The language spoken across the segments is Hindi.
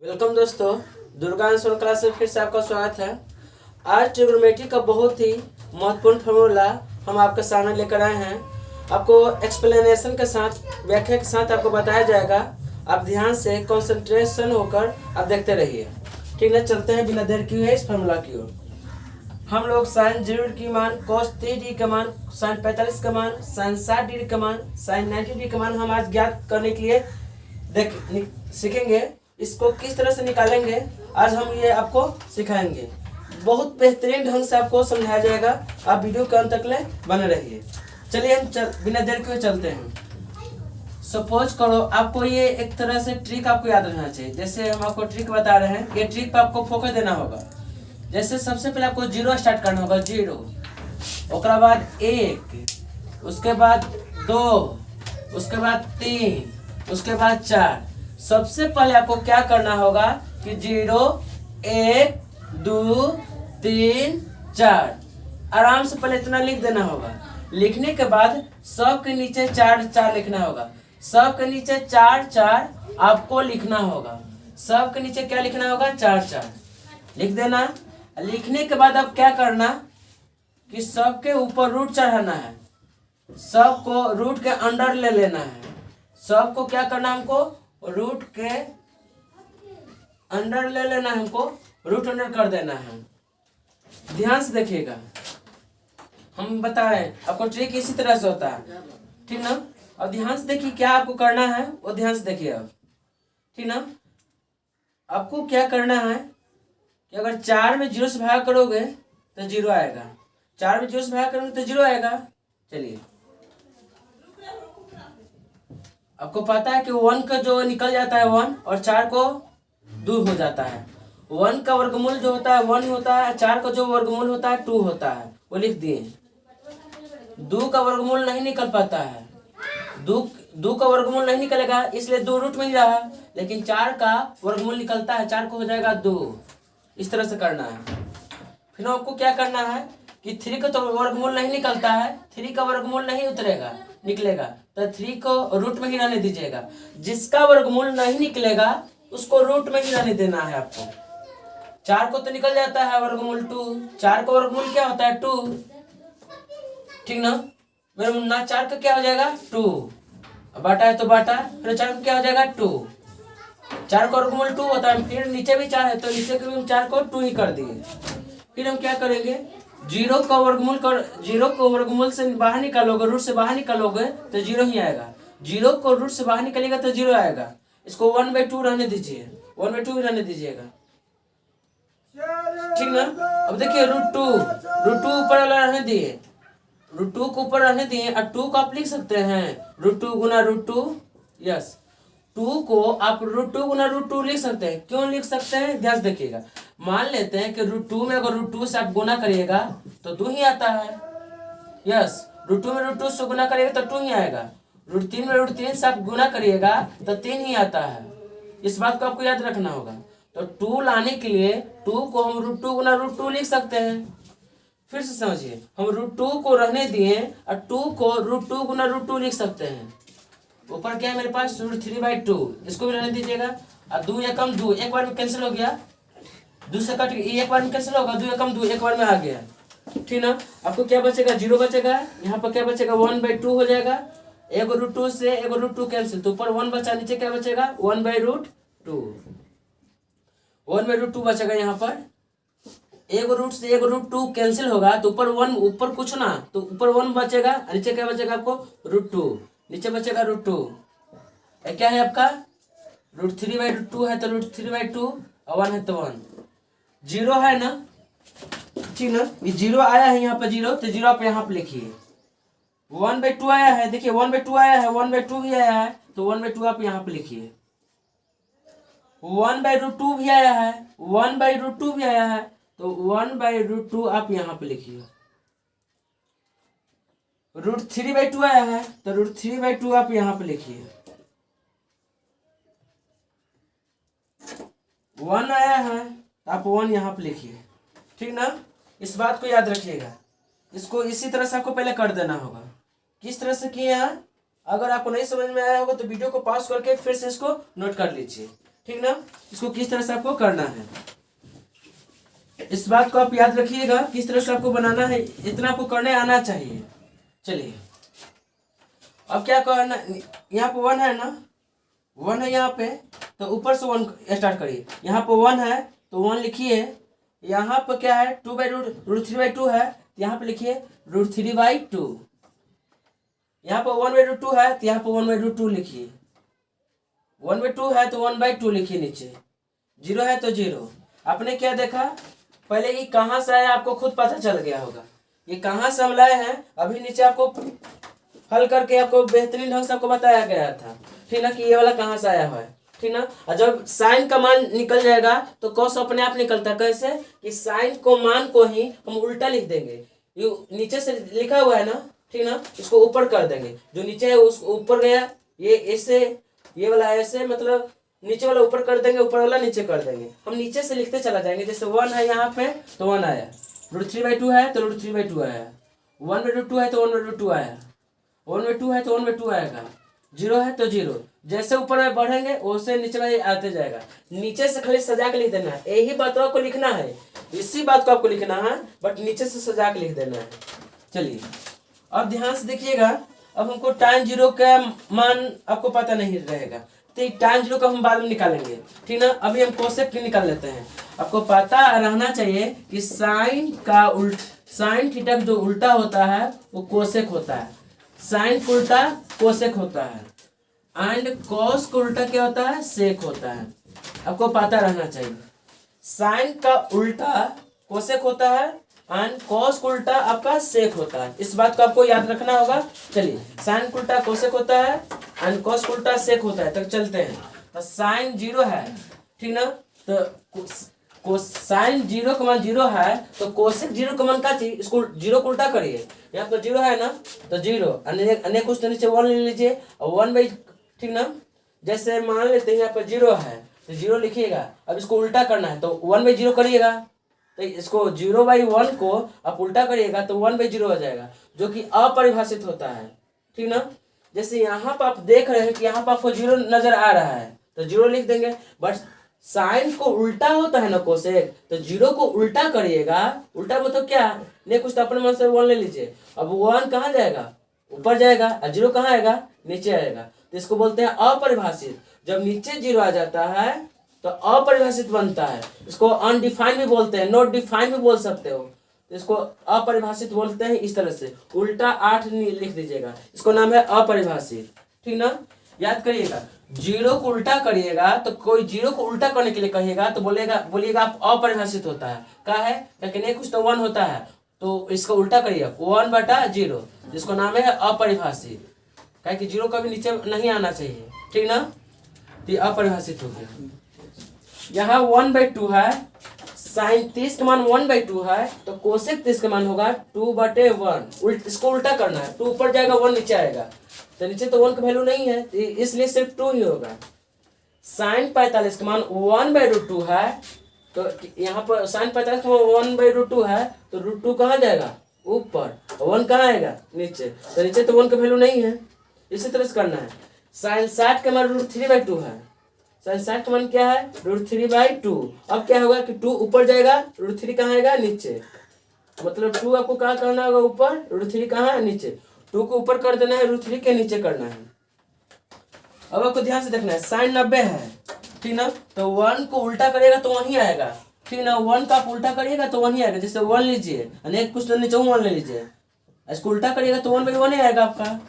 वेलकम दोस्तों, दुर्गा इंस्टॉल क्लास से फिर से आपका स्वागत है। आज ट्रिग्नोमेट्री का बहुत ही महत्वपूर्ण फार्मूला हम आपके सामने लेकर आए हैं। आपको एक्सप्लेनेशन के साथ, व्याख्या के साथ आपको बताया जाएगा। आप ध्यान से कंसंट्रेशन होकर आप देखते रहिए। ठीक है, चलते हैं बिना देर किए इस फार्मूला की ओर। हम लोग साइन 0 की मान, cos 3 का मान, साइन 45 का मान, साइन 60 का मान, साइन 90 का मान हम आज ज्ञात करने के लिए सीखेंगे। इसको किस तरह से निकालेंगे आज हम ये आपको सिखाएंगे। बहुत बेहतरीन ढंग से आपको समझाया जाएगा। आप वीडियो के अंत तक ले बने रहिए। चलिए हम बिना देर के चलते हैं। सपोज करो आपको ये एक तरह से ट्रिक आपको याद रखना चाहिए। जैसे हम आपको ट्रिक बता रहे हैं, ये ट्रिक पे आपको फोकस देना होगा। जैसे सबसे पहले आपको 0 स्टार्ट करना होगा, 0, उसके बाद 1, उसके बाद 2, उसके बाद 3, उसके बाद 4। सबसे पहले आपको क्या करना होगा कि 0, 1, 2, 3, 4 आराम से पहले इतना लिख देना होगा। लिखने के बाद सब के नीचे 4 4 लिखना होगा। सब के नीचे 4 4 आपको लिखना होगा। सब के नीचे क्या लिखना होगा? 4 4 लिख देना। लिखने के बाद अब क्या करना कि सबके ऊपर रूट चढ़ाना है। सबको रूट के अंडर ले लेना है। सबको क्या करना, हमको रूट के अंडर ले लेना है। हमको रूट अंडर कर देना है। ध्यान से देखिएगा, हम बता रहे हैं आपको ट्रिक इसी तरह से होता है। ठीक ना? और ध्यान से देखिए क्या आपको करना है, वो ध्यान से देखिए अब। ठीक ना? आपको क्या करना है कि अगर 4 में 0 से भाग करोगे तो 0 आएगा। 4 में 0 से भाग करोगे तो 0 आएगा। चलिए, आपको पता है कि 1 का जो निकल जाता है 1 और 4 को दूर हो जाता है। 1 का वर्गमूल जो होता है 1 होता है। 4 का जो वर्गमूल होता है 2 होता है। वो लिख दिए। 2 का वर्गमूल नहीं निकल पाता है। 2 का वर्गमूल नहीं निकलेगा, इसलिए 2 रूट में ही रहा। लेकिन 4 का वर्गमूल निकलता है, 4 को हो जाएगा 2। इस तरह से करना है। फिर आपको क्या करना है कि 3 का तो वर्गमूल नहीं निकलता है, 3 का वर्गमूल नहीं उतरेगा, निकलेगा, तो 3 को रूट में ही रहने दीजिएगा। जिसका वर्गमूल नहीं निकलेगा उसको रूट में ही रहने देना है आपको। 4 को तो निकल जाता है वर्गमूल 2। 4 का वर्गमूल क्या होता है? 2। ठीक ना? मेरे मुन्ना 4 का क्या हो जाएगा? 2। बाटा है तो बाटा, फिर 4 का क्या हो जाएगा? 2। 4 का वर्गमूल 2 होता है। फिर नीचे भी 4 है तो नीचे के भी हम 4 को 2 ही कर दिए। फिर हम क्या करेंगे, 0 का वर्गमूल से बाहर निकालोगे, रूट से बाहर निकालोगे तो 0 ही आएगा। 0 को रूट से बाहर निकलेगा तो 0 आएगा। इसको 1/2 रहने दीजिए, 1/2 ही रहने दीजिएगा। ठीक ना? अब देखिए √2 ऊपर वाला रहने दिए, √2 को ऊपर रहने दिए। और 2 को आप लिख सकते हैं √2 गुना √2। यस, 2 को आप √2 गुना √2 लिख सकते हैं। क्यों लिख सकते हैं? ध्यान से देखिएगा। मान लेते हैं कि √2 में अगर √2 से आप गुना करिएगा तो 2 ही आता है। यस, √2 में √2 से गुना करिएगा तो 2 ही आएगा। √3 में √3 से आप गुना करिएगा तो 3 ही आता है। इस बात को आपको याद रखना होगा। तो 2 लाने के लिए 2 को हम √2 गुना √2 लिख सकते हैं। फिर से समझिए, हम √2 को रहने दिए और 2 को √2 गुना √2 लिख सकते हैं। ऊपर क्या है मेरे पास? √3/2। इसको भी रहने दीजिएगा। और 2 एकम 2 एक बार में कैंसिल हो गया। 2 से कट एक बार में कैंसिल होगा। 2 एकम 2 एक बार में आ गया। ठीक ना? आपको क्या बचेगा? 0 बचेगा। यहाँ पर क्या बचेगा? 1/2 हो जाएगा। एक √2 से एक √2 कैंसिल, तो ऊपर 1 बचा, नीचे क्या बचेगा? 1/2। 1/2 बचेगा। यहाँ पर एक रूट से एक √2 कैंसिल होगा तो ऊपर 1, ऊपर कुछ ना, तो ऊपर 1 बचेगा। नीचे क्या बचेगा आपको? √2। नीचे बचेगा √2। क्या है आपका? √3/2 है तो √3/2 और 1 है तो 1। 0 है ना? ठीक ना? ये 0 आया है यहाँ पर 0, तो 0 आप यहाँ पे लिखिए। 1/2 आया है, देखिए 1/2 आया है, 1/2 भी आया है तो 1/2 आप यहाँ पे लिखिए। 1/2 भी आया है, 1/2 भी आया है तो 1/2 आप यहाँ पे लिखिए। √3/2 आया है तो √3/2 आप यहाँ पे लिखिए। 1 आया है तो आप 1 यहाँ पे लिखिए। ठीक ना? इस बात को याद रखिएगा। इसको इसी तरह से आपको पहले कर देना होगा। किस तरह से किया? अगर आपको नहीं समझ में आया होगा तो वीडियो को पॉज करके फिर से इसको नोट कर लीजिए। ठीक ना। इसको किस तरह से आपको करना है, इस बात को आप याद रखिएगा, किस तरह से आपको बनाना है, इतना आपको करने आना चाहिए। चलिए अब क्या करना, यहाँ पे 1 है ना, 1 है यहाँ पे, तो ऊपर से 1 स्टार्ट करिए। यहाँ पे 1 है तो 1 लिखिए। यहाँ पर क्या है, 2/√3/2 है, तो यहाँ पे लिखिए √3/2। यहाँ पर 1/2 है तो यहाँ पर 1/2 लिखिए। 1/2 है तो 1/2 लिखिए नीचे। 0 है तो 0। आपने क्या देखा, पहले ये कहाँ से आया आपको खुद पता चल गया होगा, ये कहाँ से हम लाए हैं। अभी नीचे आपको हल करके आपको बेहतरीन ढंग से आपको बताया गया था, ठीक ना, कि ये वाला कहाँ से आया है, ठीक ना। और जब साइन का मान निकल जाएगा तो कॉस अपने आप निकलता है। कैसे कि साइन को मान को ही हम उल्टा लिख देंगे। ये नीचे से लिखा हुआ है ना, ठीक ना, इसको ऊपर कर देंगे। जो नीचे है उसको ऊपर गया, ये ऐसे, ये वाला ऐसे, मतलब नीचे वाला ऊपर कर देंगे, ऊपर वाला नीचे कर देंगे। हम नीचे से लिखते चला जाएंगे। जैसे 1 है यहाँ पे तो 1 आया, √3/2 है तो √3/2 आया, 1/2 है तो 1/2 आया, 1/2 है तो 1/2 आएगा, 0 है तो 0। जैसे ऊपर में बढ़ेंगे वैसे नीचे में आते जाएगा। नीचे से खाली सजा के लिख देना है, यही बात आपको लिखना है, इसी बात को आपको लिखना है, बट नीचे से सजा के लिख देना है। चलिए अब ध्यान से देखिएगा। अब हमको tan 0 का मान आपको पता नहीं रहेगा, तो tan 0 का हम बाद में निकालेंगे, ठीक ना। अभी हम कोसेक की निकाल लेते हैं। आपको पता रहना चाहिए कि साइन थीटा जो उल्टा होता है वो कोसेक होता है, साइन का उल्टा कोसेक होता है, एंड कॉस का उल्टा क्या होता है, सेक होता है। आपको पता रहना चाहिए, साइन का उल्टा कोसेक होता है एंड कॉस का उल्टा आपका सेक होता है। इस बात को आपको याद रखना होगा। चलिए, साइन का उल्टा कोसेक होता है एंड कॉस का उल्टा सेक होता है। तक चलते हैं। तो साइन 0 है, ठीक ना, तो साइन 0 का मान 0 है तो कोसेक 0 का मान क्या चाहिए, इसको 0 को उल्टा करिए। यहाँ पर 0 है ना तो 0, अन्य कुछ तो नीचे 1 ले लीजिए और 1/, ठीक ना। जैसे मान लेते हैं यहाँ पर 0 है तो 0 लिखिएगा। अब इसको उल्टा करना है तो 1/0 करिएगा, तो इसको 0/1 को आप उल्टा करिएगा तो 1/0 हो जाएगा, जो कि अपरिभाषित होता है, ठीक ना। जैसे यहाँ पर आप देख रहे हैं कि यहाँ पर आपको 0 नजर आ रहा है तो 0 लिख देंगे, बट साइन को उल्टा होता है ना कोसेक, तो 0 को उल्टा करिएगा। उल्टा मतलब क्या, नहीं कुछ तो अपने मन से 1 ले लीजिए। अब 1 कहाँ जाएगा, ऊपर जाएगा, और 0 कहाँ आएगा, नीचे आएगा। तो इसको बोलते हैं अपरिभाषित। जब नीचे 0 आ जाता है तो अपरिभाषित बनता है। इसको अनडिफाइंड भी बोलते हैं, नॉट डिफाइंड भी बोल सकते हो। तो इसको अपरिभाषित बोलते हैं। इस तरह से उल्टा 8 लिख दीजिएगा, इसको नाम है अपरिभाषित, ठीक ना। याद करिएगा, 0 को उल्टा करिएगा तो कोई 0 को उल्टा करने के लिए कहिएगा तो बोलिएगा आप अपरिभाषित होता है। क्या है, लेकिन एक कुछ तो 1 होता है, तो इसको उल्टा करिए 1/0, जिसको नाम है अपरिभाषित। क्या कि 0 कभी नीचे नहीं आना चाहिए, ठीक ना। तो अपरिभाषित हो गया। यहाँ 1/2 है, साइन 30 का मान 1/2 है, तो कोसेक 30 का मान होगा 2/1। इसको उल्टा करना है, 2 ऊपर जाएगा 1 नीचे आएगा, तो नीचे तो 1 का वैल्यू नहीं है, इसलिए सिर्फ 2 ही होगा। साइन 45 का मान 1/2 है, तो यहाँ पर साइन 45 का 1/2 है, तो √2 कहाँ जाएगा, ऊपर, 1 कहाँ आएगा, नीचे, तो नीचे तो 1 का वैल्यू नहीं है। इसी तरह से करना है। साइन 60 का मान √3/2 है, साइन 60 का मान क्या है, √3/2। अब क्या होगा कि 2 ऊपर जाएगा, √3 कहाँ आएगा, नीचे, मतलब 2 आपको कहाँ करना होगा, ऊपर, √3 कहाँ है, नीचे। 2 को ऊपर कर देना है, √3 के नीचे करना है। अब आपको ध्यान से देखना है, साइन 90 है, ठीक ना, तो 1 को उल्टा करिएगा तो 1 ही आएगा, ठीक ना। 1 का आप उल्टा करिएगा तो 1 ही आएगा। जैसे 1 लीजिए, अनेक कुछ तो नीचे 1 ले लीजिए, इसको उल्टा करिएगा तो 1/1 ही आएगा आपका,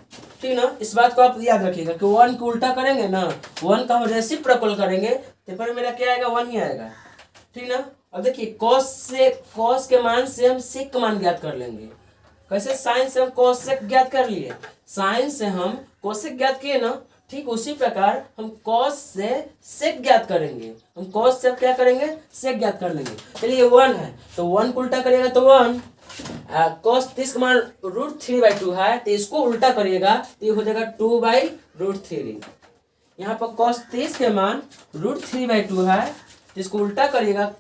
ठीक ना। इस बात को आप याद रखिएगा कि 1 को उल्टा करेंगे ना, 1 का हम रेसिप्रोकल करेंगे तो फिर मेरा क्या आएगा, 1 ही आएगा, ठीक ना। अब देखिए, कॉस के मान से हम सेक का मान ज्ञात कर लेंगे। कैसे, साइन से हम कोसेक ज्ञात कर लिए, साइन से हम कोसेक ज्ञात किए ना, ठीक उसी प्रकार हम कॉस से सेक ज्ञात करेंगे। हम कॉस से क्या करेंगे, सेक ज्ञात कर लेंगे। चलिए 1 है तो 1 को उल्टा करिएगा तो 1, कॉस 30 का मान √3/2 है, तो इसको उल्टा करिएगा तो ये हो जाएगा 2/√3। यहाँ पर कॉस 30 के मान √3/2 है, तो इसको उल्टा करिएगा,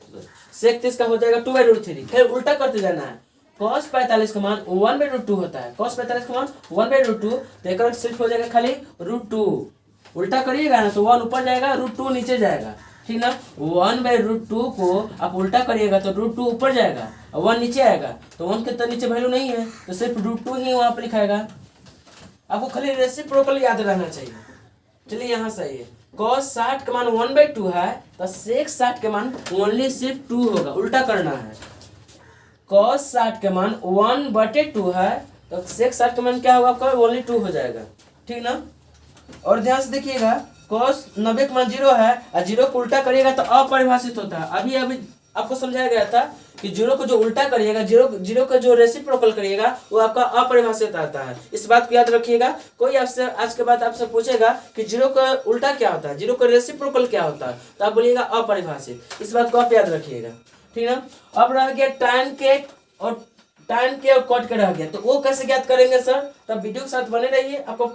सेक 30 का हो जाएगा 2/√3। फिर उल्टा करते जाना है। कॉस 45 का मान 1/2 होता है, कॉस 45 का मान 1/2, तो एक सिर्फ हो जाएगा खाली √2। उल्टा करिएगा ना तो 1 ऊपर जाएगा, √2 नीचे जाएगा, ठीक ना। 1/√2 को आप उल्टा करिएगा तो √2 ऊपर जाएगा और 1 नीचे आएगा, तो 1 के तो नीचे वैल्यू नहीं है तो सिर्फ √2 ही वहाँ पर लिखाएगा। आपको खाली रेसिप्रोकल याद रहना चाहिए। चलिए यहाँ सही है, cos 60 का मान 1/2 है तो sec 60 के मान ओनली सिर्फ 2 होगा, उल्टा करना है। cos 60 के मान 1/2 है तो sec 60 का मान क्या होगा आपका, ओनली 2 हो जाएगा, ठीक ना। और ध्यान से देखिएगा, cos 90 का मान 0 है और 0 को उल्टा करिएगा तो अपरिभाषित होता है। अभी आपको समझाया गया था कि 0 को जो उल्टा करिएगा, 0 का जो रेसिप्रोकल करिएगा वो आपका अपरिभाषित आता है। इस बात को याद रखिएगा। कोई आपसे आज के बाद आपसे पूछेगा कि 0 का उल्टा क्या होता है, 0 का रेसिप्रोकल क्या होता है, तो आप बोलिएगा अपरिभाषित। इस बात को आप याद रखिएगा, ठीक ना। अब रह गया tan के और cot के रह गया, तो वो कैसे ज्ञात करेंगे सर, तब वीडियो के साथ बने रहिए, आपको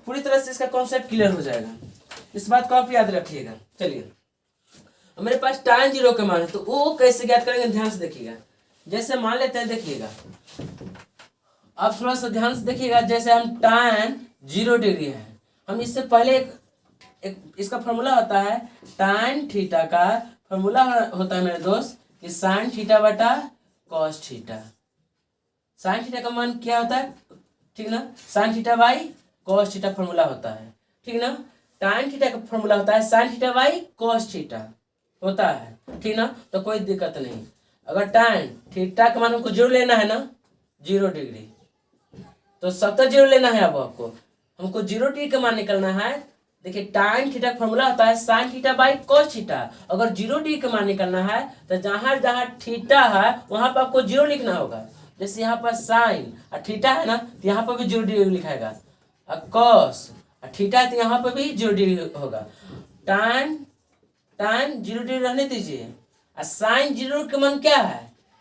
पूरी तरह से इसका कॉन्सेप्ट क्लियर हो जाएगा। इस बात को आप याद रखिएगा। चलिए, मेरे पास tan 0 का मान है तो वो कैसे ज्ञात करेंगे, ध्यान से देखिएगा। जैसे मान लेते हैं, देखिएगा आप थोड़ा सा ध्यान से देखिएगा। जैसे हम tan 0 डिग्री है, हम इससे पहले एक इसका फॉर्मूला होता है tan थीटा का फॉर्मूला होता है मेरे दोस्त कि sin थीटा बटा cos थीटा। sin थीटा का मान क्या होता है, ठीक ना, sin theta by cos theta formula होता है, ठीक ना। tan थीटा का फॉर्मूला होता है sin theta by cos theta होता है, ठीक ना। तो कोई दिक्कत नहीं। अगर tan थीटा का मान हमको 0 लेना है ना, 0 डिग्री, तो 70 लेना है। अब आपको हमको 0 डिग्री का मान निकलना है। देखिए, tan थीटा का फॉर्मूला होता है sin theta by cos theta. अगर 0 डिग्री का मान निकलना है तो जहाँ जहाँ थीटा है वहाँ पर आपको 0 लिखना होगा। जैसे यहाँ पर sin और थीटा है ना, तो यहाँ पर भी 0 डिग्री लिखाएगा, और cos और थीटा है तो यहाँ पर भी 0 डिग्री होगा। tan 0 डिग्री रहने दीजिए। और sin 0 का मान क्या है,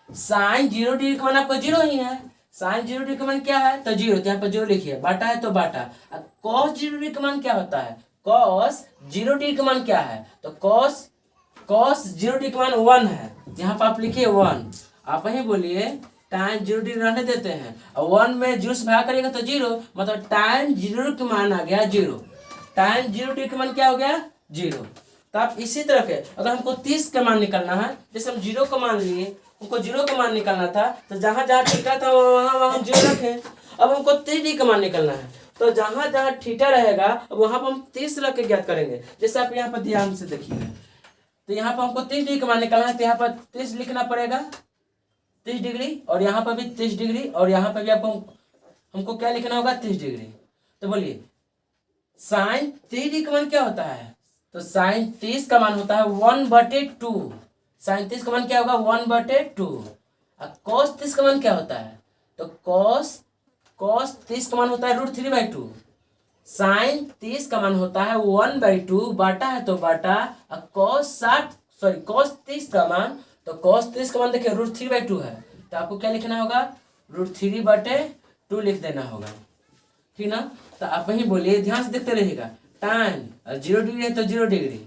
sin 0 डिग्री का मान आपका 0 ही है। sin 0 डिग्री का मान क्या है, तो 0, तो यहाँ पर 0 लिखिए, बाटा है तो बाटा। और cos 0 डिग्री का मान क्या होता है, cos 0 डिग्री का मान क्या है, तो cos 0 डिग्री का मान 1 है, यहाँ पर आप लिखिए 1। आप ही बोलिए tan 0 डिग्री रहने देते हैं और 1 में 0 से भाग करिएगा तो 0, मतलब tan 0 का मान आ गया 0। tan 0 डिग्री का मान क्या हो गया, 0। तो आप इसी तरह के, अगर हमको 30 का मान निकालना है, जैसे हम 0 का मान लिए, हमको 0 का मान निकालना था तो जहाँ जहाँ थीटा था वहाँ हम 0 रखें। अब हमको 30 डिग्री का मान निकालना है तो जहाँ जहाँ थीटा रहेगा अब वहाँ पर हम 30 रख के ज्ञात करेंगे। जैसे आप यहाँ पर ध्यान से देखिएगा, तो यहाँ पर हमको 30 डिग्री का मान निकालना है तो यहाँ पर 30 लिखना पड़ेगा, 30 डिग्री, और यहाँ पर भी 30 डिग्री, और यहाँ पर भी आपको हमको क्या लिखना होगा, 30 डिग्री। तो बोलिए sin 30 डिग्री का मान क्या होता है, तो sin 30 का मान होता है 1/2। sin 30 का मान क्या होगा, 1/2। और cos 30 का मान क्या होता है, तो cos 30 का मान होता है √3/2। sin 30 का मान होता है 1/2, बाटा है तो बाटा। और cos 30 का मान, तो cos 30 का मान देखिए √3/2 है, तो आपको क्या लिखना होगा, √3/2 लिख देना होगा, ठीक ना। तो आप वही बोलिए, ध्यान से देखते रहिएगा। tan 0 डिग्री है तो 0 डिग्री,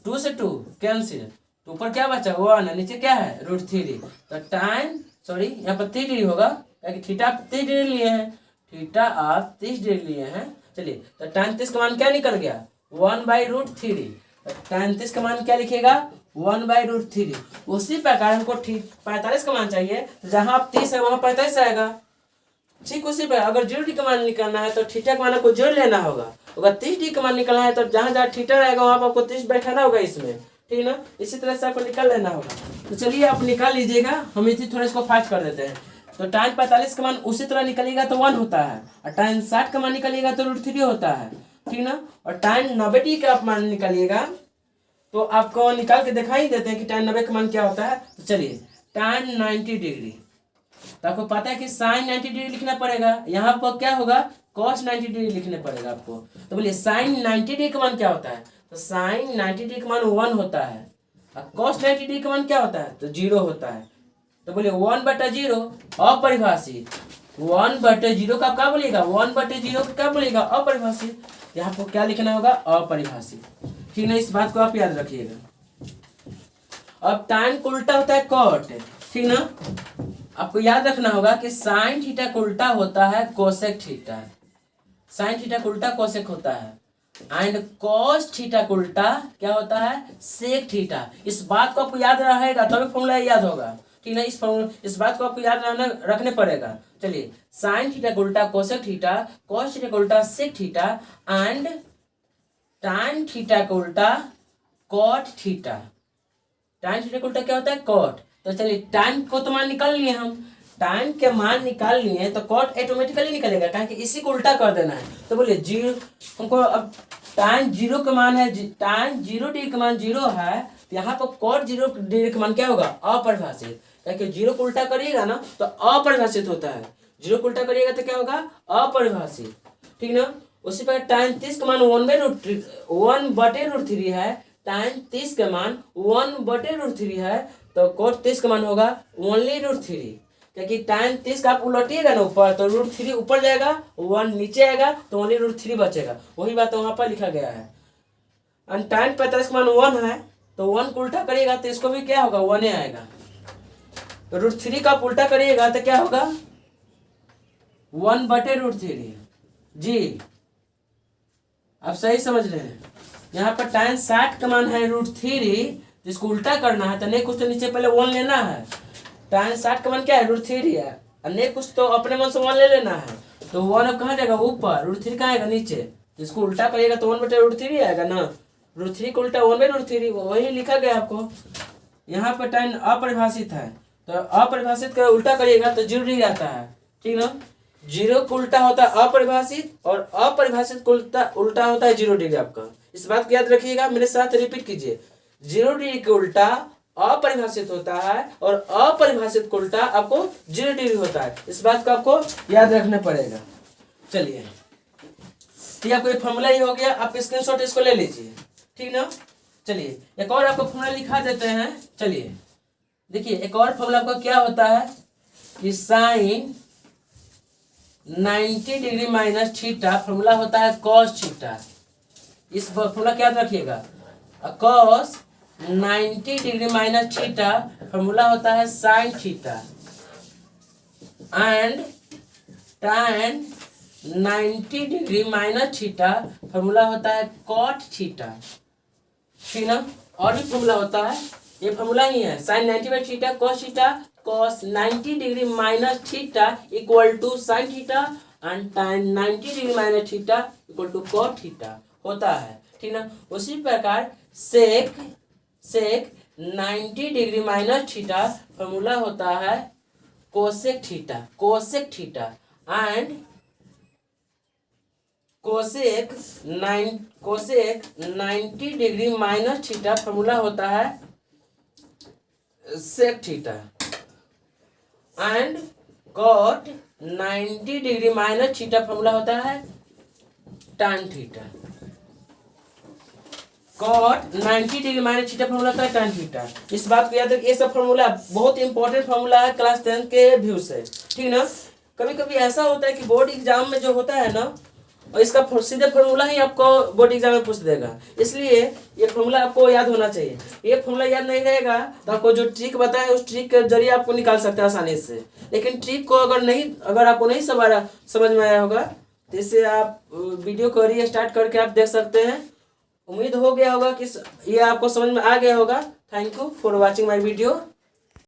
2 से 2 कैंसिल, तो ऊपर क्या बचा 1, नीचे क्या है √3। तो यहाँ पर 30 डिग्री होगा, क्योंकि थीटा आप 30 डिग्री लिए हैं, थीटा आप 30 डिग्री लिए हैं। चलिए, तो tan 30 का मान क्या निकल गया, 1/√3। तो tan 30 का मान क्या लिखेगा, 1/√3। उसी प्रकार हमको 45 का मान चाहिए, तो जहाँ आप 30 है वहाँ 45 आएगा। ठीक उसी पर अगर 0 डिग्री का मान निकालना है तो थीटा का मान आपको 0 लेना होगा। अगर 30 डिग्री का मान निकालना है तो जहाँ जहाँ थीटा रहेगा वहाँ पर आपको 30 बैठाना होगा इसमें, ठीक ना। इसी तरह से आपको निकाल लेना होगा। तो चलिए आप निकाल लीजिएगा, हम इसी थोड़ा इसको फास्ट कर देते हैं। तो tan 45 का मान उसी तरह निकलेगा तो 1 होता है, और tan 60 का मान निकलेगा तो √3 होता है, ठीक ना। और tan 90 डिग्री का आप मान निकालिएगा तो आपको निकाल के दिखाई देते हैं कि tan 90 का मान क्या होता है। तो चलिए, tan 90 डिग्री, तो आपको पता है कि sin 90 डिग्री लिखना पड़ेगा, यहाँ पर क्या होगा cos 90 डिग्री लिखने पड़ेगा आपको। तो बोलिए sin 90 डिग्री का मान क्या होता है, तो sin 90 डिग्री का मान 1 होता है, और cos 90 डिग्री का मान क्या होता है, तो 0 होता है। तो बोलिए 1/0 अपरिभाषित, 1/0 का क्या बोलिएगा, 1/0 का क्या बोलिएगा, अपरिभाषित। यहाँ पर क्या लिखना होगा, अपरिभाषित, ठीक ना। इस बात को आप याद रखिएगा। अब tan को उल्टा होता है cot, ठीक ना। आपको याद रखना होगा कि sin थीटा को उल्टा होता है कोसेक थीटा, sin थीटा को उल्टा कोसेक होता है। एंड कॉस थीटा का उल्टा क्या होता है, सेक थीटा। इस बात को आपको याद रहेगा तभी फॉर्मूला याद होगा, ठीक है। इस बात को आपको याद रखने पड़ेगा। चलिए, साइन थीटा का उल्टा कोसेक थीटा, कॉस थीटा का उल्टा sec theta and tan theta का उल्टा कॉट थीटा। टाइन थीटा का उल्टा क्या होता है, कॉट। तो चलिए, टाइन को तो मान निकाल लिए हम, टाइन के मान निकाल लिए तो कॉट ऑटोमेटिकली निकलेगा, कारण कि इसी को उल्टा कर देना है। तो बोलिए जीरो, हमको अब टाइन जीरो का मान है, टाइन 0 डिग्री का मान 0 है, तो यहाँ पर कॉट 0 डिग्री का मान क्या होगा, अपरिभाषित। क्योंकि 0 को उल्टा करिएगा ना तो अपरिभाषित होता है, 0 को उल्टा करिएगा तो क्या होगा, अपरिभाषित, ठीक ना। उसी पर टाइन 30 का मान 1/√3 है, टाइन 30 का मान 1/√3 है, तो कॉट 30 का मान होगा ओनली √3, क्योंकि टाइन 30 का आप उलटिएगा ना ऊपर तो √3 ऊपर जाएगा, 1 नीचे आएगा तो ओनली √3 बचेगा। वही बात वहाँ पर लिखा गया है। एंड टाइन 45 का मान 1 है, तो 1 को उल्टा करिएगा तो इसको भी क्या होगा, 1 आएगा। तो √3 का आप उल्टा करिएगा तो क्या होगा, 1/√3। जी, आप सही समझ रहे हैं। यहाँ पर टाइन 60 का मान है √3, जिसको उल्टा करना है तो नहीं कुछ तो नीचे पहले 1 लेना है। टाइन 60 का मान क्या है, √3 है, नहीं कुछ तो अपने मन से 1 ले लेना है। तो 1 अब कहाँ जाएगा, ऊपर, √3 कहाँ आएगा, नीचे। इसको उल्टा करिएगा तो 1/√3 आएगा ना, √3 को उल्टा 1/√3, वही लिखा गया आपको। यहाँ पर टाइन अपरिभाषित है, तो अपरिभाषित का उल्टा करिएगा तो 0 डिग्री आता है, ठीक ना। 0 को उल्टा होता है अपरिभाषित, और अपरिभाषित को उल्टा होता है 0 डिग्री आपका। इस बात को याद रखिएगा, मेरे साथ रिपीट कीजिए। 0 डिग्री के उल्टा अपरिभाषित होता है और अपरिभाषित को उल्टा आपको 0 डिग्री होता है। इस बात को आपको याद रखना पड़ेगा। चलिए, ठीक है, आपको ये फॉर्मूला ही हो गया, आप स्क्रीनशॉट इसको ले लीजिए, ठीक ना। चलिए, एक और आपको फॉर्मूला लिखा देते हैं। चलिए देखिए, एक और फॉर्मूला आपका क्या होता है कि sine 90 degree minus theta formula होता है कॉस थीटा। इस फॉर्मूला क्या याद रखिएगा, cos 90 degree minus theta formula होता है sine theta and tan 90 degree minus theta formula होता है कॉट थीटा, ठीक ना। और भी फॉर्मूला होता है, ये फॉर्मूला ही है, साइन 90/थीटा cos theta, cos 90 degree minus theta equal to sine theta and tan 90 degree minus theta equal to cot theta होता है, ठीक ना। उसी प्रकार sec 90 degree minus theta formula होता है cosec theta and cosec 90 degree minus theta formula होता है sec theta and cot 90 degree minus theta formula होता है tan theta. Cot 90 degree minus theta formula होता है tan थीटा। इस बात को याद रखिए, ये सब फॉर्मूला बहुत इंपॉर्टेंट फॉर्मूला है क्लास 10 के व्यू से, ठीक ना। कभी कभी ऐसा होता है कि बोर्ड एग्जाम में जो होता है ना, और इसका सीधे फॉर्मूला ही आपको बोर्ड एग्जाम में पूछ देगा, इसलिए ये फॉर्मूला आपको याद होना चाहिए। ये फॉर्मूला याद नहीं रहेगा तो आपको जो ट्रिक बताया उस ट्रिक के जरिए आपको निकाल सकते हैं आसानी से। लेकिन ट्रिक को अगर आपको नहीं समझ में आया होगा तो इससे आप वीडियो को रीस्टार्ट करके आप देख सकते हैं। उम्मीद हो गया होगा कि ये आपको समझ में आ गया होगा। Thank you for watching my video.